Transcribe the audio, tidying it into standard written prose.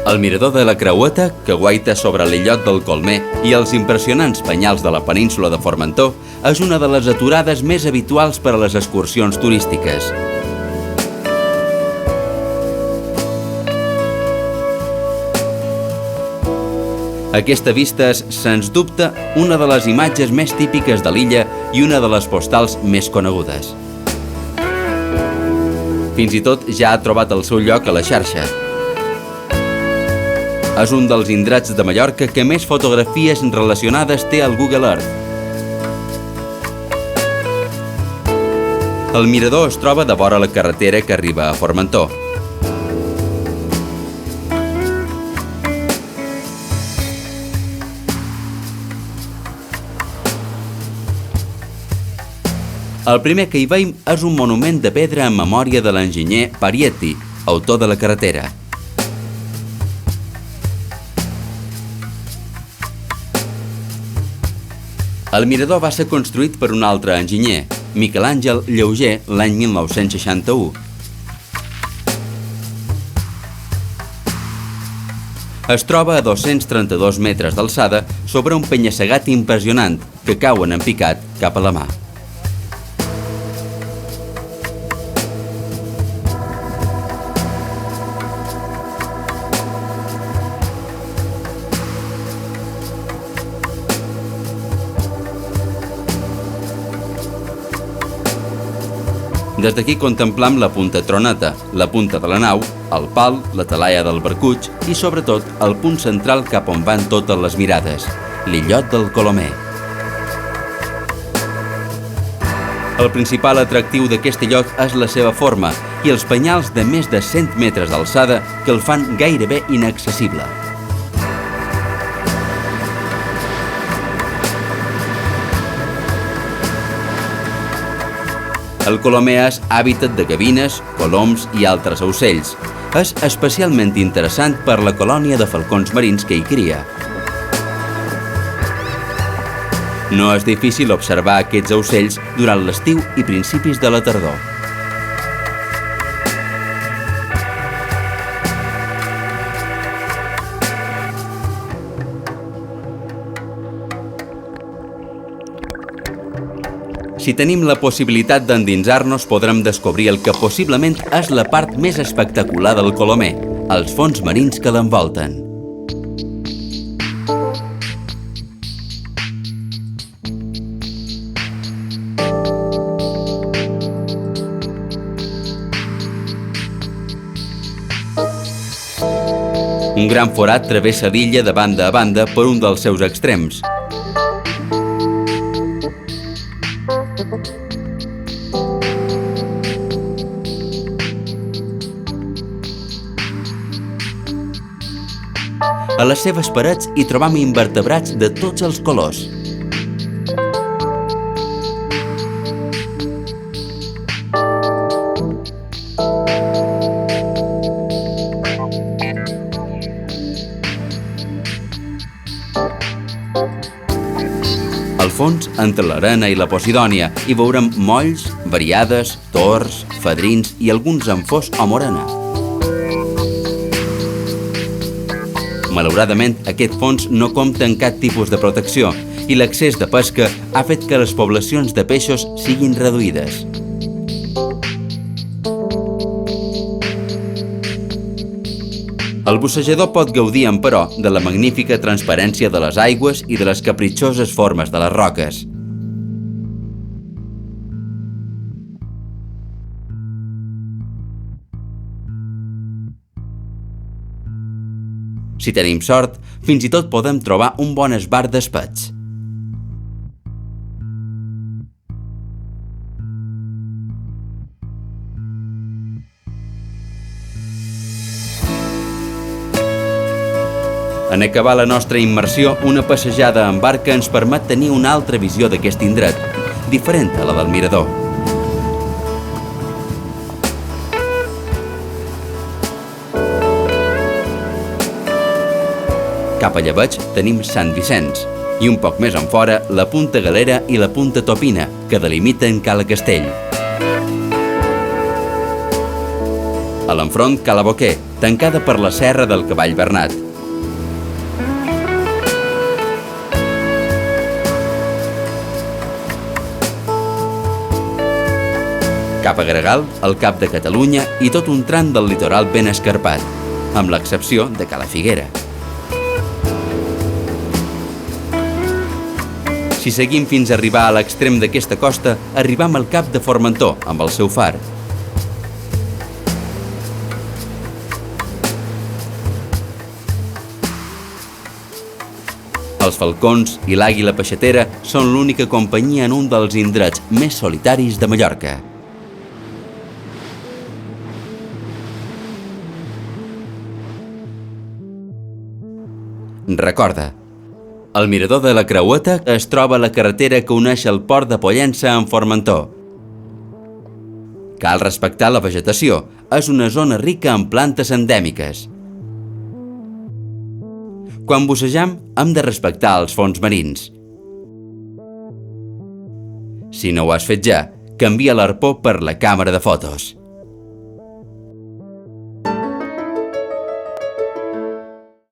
El mirador de la Creueta, que guaita sobre l'illot del Colmer i els impressionants penyals de la península de Formentor, és una de les aturades més habituals per a les excursions turístiques. Aquesta vista és, sens dubte, una de les imatges més típiques de l'illa i una de les postals més conegudes. Fins i tot ja ha trobat el seu lloc a la xarxa. És un dels indrets de Mallorca que més fotografies relacionades té al Google Earth. El mirador es troba de vora la carretera que arriba a Formentor. El primer que hi veiem és un monument de pedra en memòria de l'enginyer Parietti, autor de la carretera. El mirador va ser construït per un altre enginyer, Miquel Àngel Llauger, l'any 1961. Es troba a 232 metres d'alçada sobre un penya-segat impressionant que cauen en picat cap a la mar. Des d'aquí contemplam la punta Troneta, la punta de la nau, el pal, la talaia del Barcuig i, sobretot, el punt central cap on van totes les mirades, l'illot del Colomer. El principal atractiu d'aquest illot és la seva forma i els penyals de més de 100 metres d'alçada que el fan gairebé inaccessible. El Colomer és hàbitat de gavines, coloms i altres ocells. És especialment interessant per la colònia de falcons marins que hi cria. No és difícil observar aquests ocells durant l'estiu i principis de la tardor. Si tenim la possibilitat d'endinsar-nos, podrem descobrir el que possiblement és la part més espectacular del Colomer, els fons marins que l'envolten. Un gran forat travessa l'illa de banda a banda per un dels seus extrems. A les seves parets hi trobam invertebrats de tots els colors. Al fons, entre l'arena i la Posidònia, hi veurem molls, variades, tors, fadrins i alguns en fos o morena. Malauradament, aquest fons no compta amb cap tipus de protecció i l'accés de pesca ha fet que les poblacions de peixos siguin reduïdes. El bussejador pot gaudir, emperò, de la magnífica transparència de les aigües i de les capritxoses formes de les roques. Si tenim sort, fins i tot podem trobar un bon esbar d'espets. En acabar la nostra immersió, una passejada en barca ens permet tenir una altra visió d'aquest indret, diferent a la del mirador. Cap a llebeig tenim Sant Vicenç i un poc més enfora la Punta Galera i la Punta Topina, que delimiten Cala Castell. A l'enfront, Cala Boquer, tancada per la serra del Cavall Bernat. Cap a Gregal, el Cap de Catalunya i tot un tram del litoral ben escarpat, amb l'excepció de Cala Figuera. Si seguim fins a arribar a l'extrem d'aquesta costa, arribam al Cap de Formentor, amb el seu far. Els falcons i l'àguila peixatera són l'única companyia en un dels indrets més solitaris de Mallorca. Recorda, el mirador de la Creueta es troba a la carretera que uneix el port de Pollença amb Formentor. Cal respectar la vegetació, és una zona rica en plantes endèmiques. Quan bussejam, hem de respectar els fons marins. Si no ho has fet ja, canvia l'arpó per la càmera de fotos.